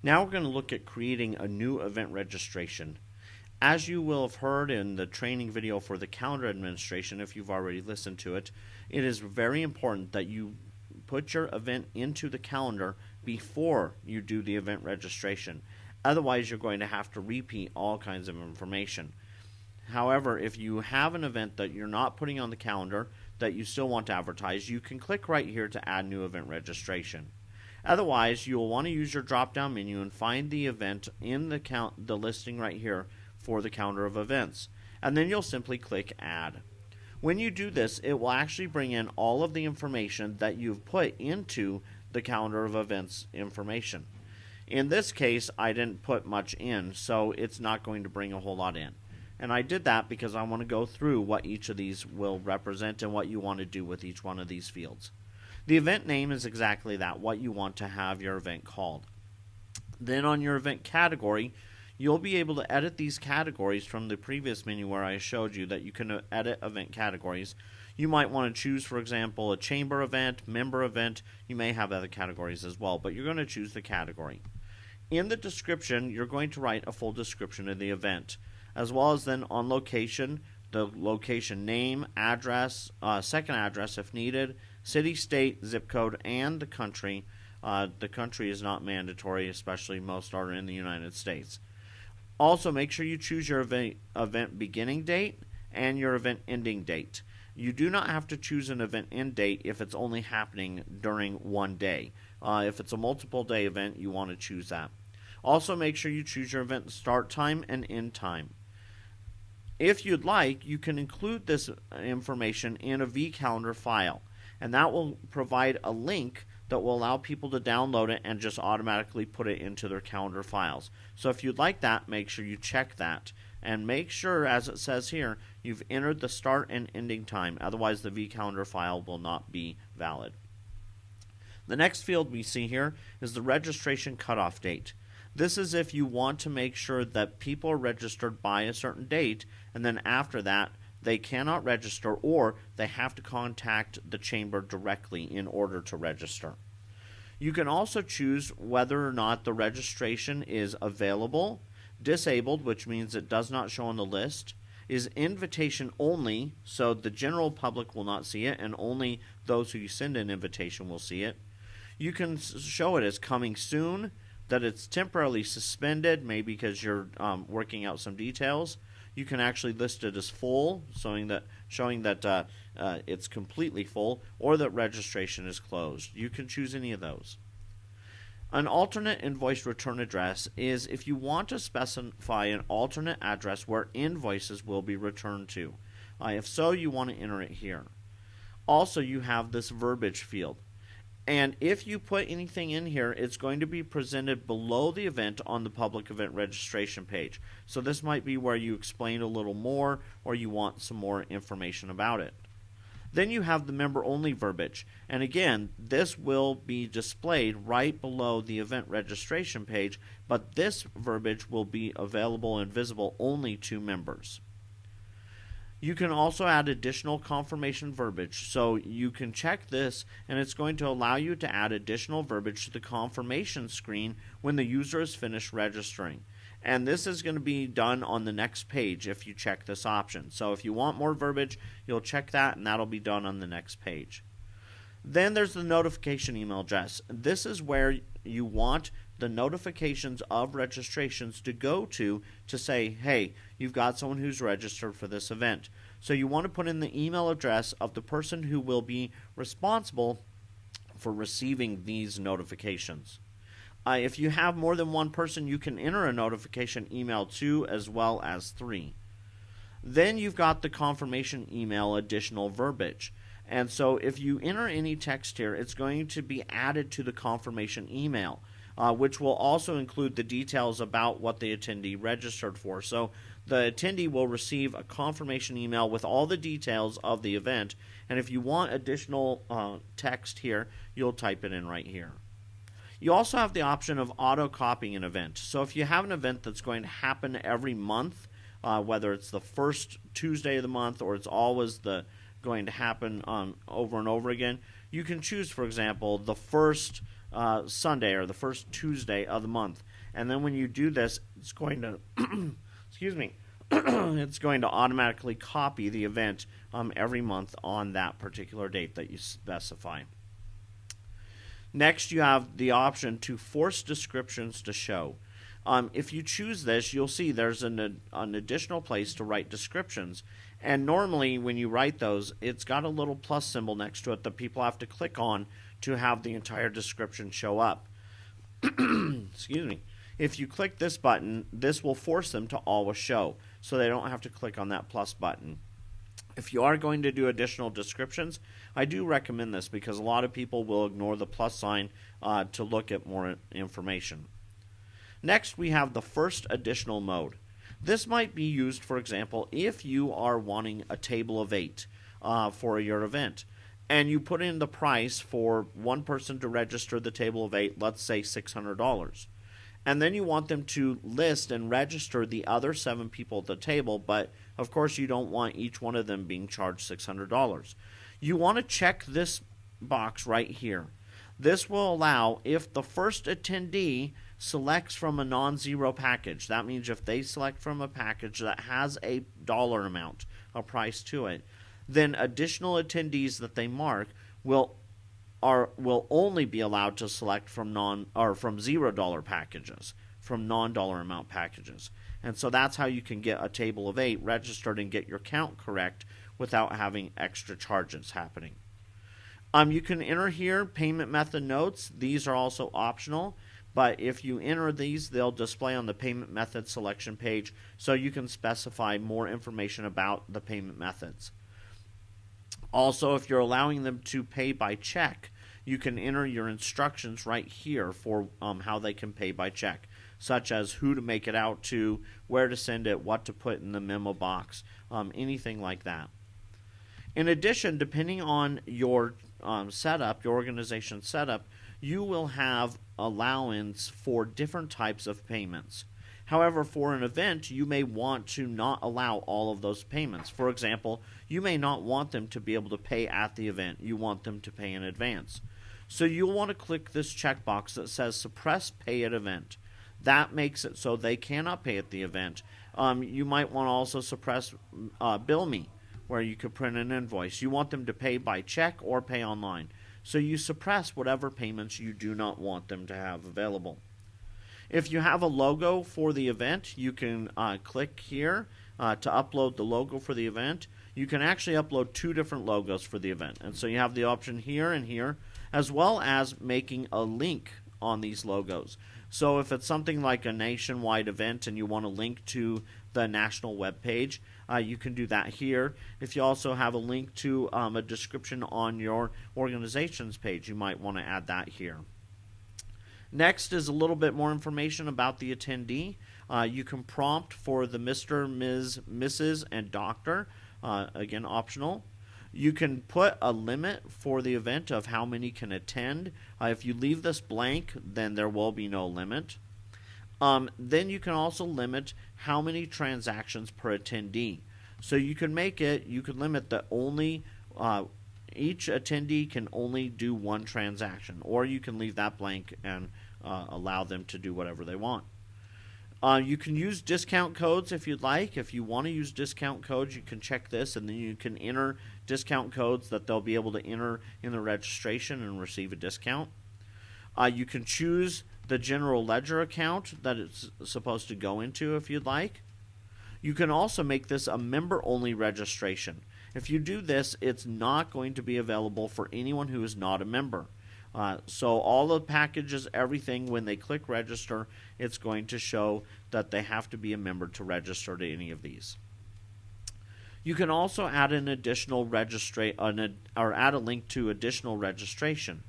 Now we're going to look at creating a new event registration. As you will have heard in the training video for the calendar administration, if you've already listened to it, it is very important that you put your event into the calendar before you do the event registration. Otherwise, you're going to have to repeat all kinds of information. However, if you have an event that you're not putting on the calendar that you still want to advertise, you can click right here to add new event registration. Otherwise, you'll want to use your drop-down menu and find the event in the listing right here for the calendar of events. And then you'll simply click Add. When you do this, it will actually bring in all of the information that you've put into the calendar of events information. In this case, I didn't put much in, so it's not going to bring a whole lot in. And I did that because I want to go through what each of these will represent and what you want to do with each one of these fields. The event name is exactly that, what you want to have your event called. Then on your event category, you'll be able to edit these categories from the previous menu where I showed you that you can edit event categories. You might want to choose, for example, a chamber event, member event. You may have other categories as well, but you're going to choose the category. In the description, you're going to write a full description of the event, as well as then on location, the location name, address, second address if needed, city, state, zip code, and the country. The country is not mandatory, especially most are in the United States. Also, make sure you choose your event beginning date and your event ending date. You do not have to choose an event end date if it's only happening during one day. If it's a multiple day event, you want to choose that. Also, make sure you choose your event start time and end time. If you'd like, you can include this information in a vCalendar file, and that will provide a link that will allow people to download it and just automatically put it into their calendar files. So if you'd like that, make sure you check that. And make sure, as it says here, you've entered the start and ending time. Otherwise, the vCalendar file will not be valid. The next field we see here is the registration cutoff date. This is if you want to make sure that people are registered by a certain date, and then after that, they cannot register or they have to contact the chamber directly in order to register. You can also choose whether or not the registration is available, disabled, which means it does not show on the list, is invitation only, so the general public will not see it and only those who you send an invitation will see it. You can show it as coming soon, that it's temporarily suspended, maybe because you're working out some details. You can actually list it as full, showing that it's completely full, or that registration is closed. You can choose any of those. An alternate invoice return address is if you want to specify an alternate address where invoices will be returned to. If so, you want to enter it here. Also, you have this verbiage field. And if you put anything in here, it's going to be presented below the event on the public event registration page. So this might be where you explain a little more or you want some more information about it. Then you have the member-only verbiage. And again, this will be displayed right below the event registration page, but this verbiage will be available and visible only to members. You can also add additional confirmation verbiage, so you can check this and it's going to allow you to add additional verbiage to the confirmation screen when the user is finished registering. And this is going to be done on the next page if you check this option. So if you want more verbiage, you'll check that and that'll be done on the next page. Then there's the notification email address. This is where you want the notifications of registrations to go to say, hey, you've got someone who's registered for this event. So you want to put in the email address of the person who will be responsible for receiving these notifications. If you have more than one person, you can enter a notification email 2 as well as 3. Then you've got the confirmation email additional verbiage. And so if you enter any text here, it's going to be added to the confirmation email, which will also include the details about what the attendee registered for. So the attendee will receive a confirmation email with all the details of the event. And if you want additional text here, you'll type it in right here. You also have the option of auto-copying an event. So if you have an event that's going to happen every month, whether it's the first Tuesday of the month or it's always going to happen over and over again, you can choose, for example, the first Sunday or the first Tuesday of the month. And then when you do this, it's going to, excuse me, it's going to automatically copy the event every month on that particular date that you specify. Next, you have the option to force descriptions to show. If you choose this, you'll see there's an additional place to write descriptions. And normally when you write those, it's got a little plus symbol next to it that people have to click on to have the entire description show up. Excuse me. If you click this button, this will force them to always show, so they don't have to click on that plus button. If you are going to do additional descriptions, I do recommend this because a lot of people will ignore the plus sign to look at more information. Next, we have the first additional mode. This might be used, for example, if you are wanting a table of 8 for your event, and you put in the price for one person to register the table of 8, let's say $600. And then you want them to list and register the other 7 people at the table, but of course you don't want each one of them being charged $600. You want to check this box right here. This will allow, if the first attendee selects from a non-zero package, that means if they select from a package that has a dollar amount, a price to it, then additional attendees that they mark will only be allowed to select from $0 packages, from non-dollar amount packages. And so that's how you can get a table of 8 registered and get your count correct without having extra charges happening. You can enter here payment method notes. These are also optional, but if you enter these, they'll display on the payment method selection page, so you can specify more information about the payment methods. Also, if you're allowing them to pay by check, you can enter your instructions right here for how they can pay by check, such as who to make it out to, where to send it, what to put in the memo box, anything like that. In addition, depending on your setup, your organization setup, you will have allowance for different types of payments. However, for an event, you may want to not allow all of those payments. For example, you may not want them to be able to pay at the event. You want them to pay in advance. So you'll want to click this checkbox that says suppress pay at event. That makes it so they cannot pay at the event. You might want to also suppress bill me, where you could print an invoice. You want them to pay by check or pay online. So you suppress whatever payments you do not want them to have available. If you have a logo for the event, you can click here to upload the logo for the event. You can actually upload 2 different logos for the event. And so you have the option here and here, as well as making a link on these logos. So if it's something like a nationwide event and you want to link to the national web page, you can do that here. If you also have a link to a description on your organization's page, you might want to add that here. Next is a little bit more information about the attendee. You can prompt for the Mr., Ms., Mrs., and Dr., again optional. You can put a limit for the event of how many can attend. If you leave this blank, then there will be no limit. Then you can also limit how many transactions per attendee. So you can limit that only each attendee can only do 1 transaction, or you can leave that blank and allow them to do whatever they want. You can use discount codes if you'd like. If you want to use discount codes, you can check this, and then you can enter discount codes that they'll be able to enter in the registration and receive a discount. You can choose the general ledger account that it's supposed to go into if you'd like. You can also make this a member-only registration. If you do this, it's not going to be available for anyone who is not a member. So all the packages, everything, when they click register, it's going to show that they have to be a member to register to any of these. You can also add an additional add a link to additional registration.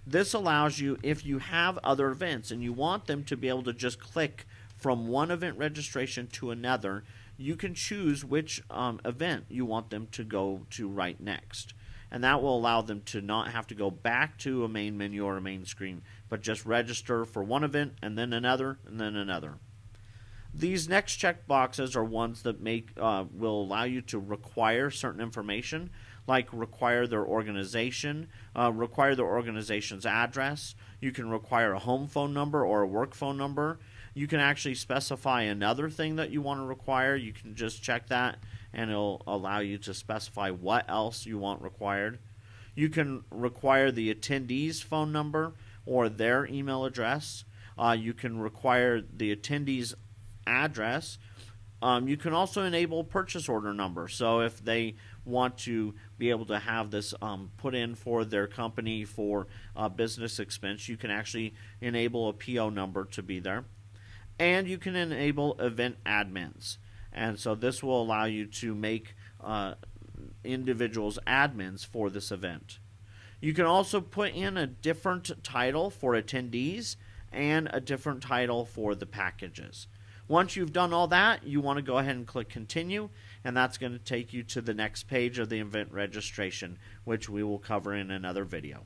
This allows you, if you have other events and you want them to be able to just click from one event registration to another, you can choose which event you want them to go to right next. And that will allow them to not have to go back to a main menu or a main screen, but just register for one event and then another and then another. These next check boxes are ones that will allow you to require certain information. like require their organization's address. You can require a home phone number or a work phone number. You can actually specify another thing that you want to require. You can just check that, and it'll allow you to specify what else you want required. You can require the attendee's phone number or their email address. You can require the attendee's address. You can also enable purchase order number. So if they want to be able to have this put in for their company for business expense, you can actually enable a PO number to be there. And you can enable event admins. And so this will allow you to make individuals admins for this event. You can also put in a different title for attendees and a different title for the packages. Once you've done all that, you want to go ahead and click continue, and that's going to take you to the next page of the event registration, which we will cover in another video.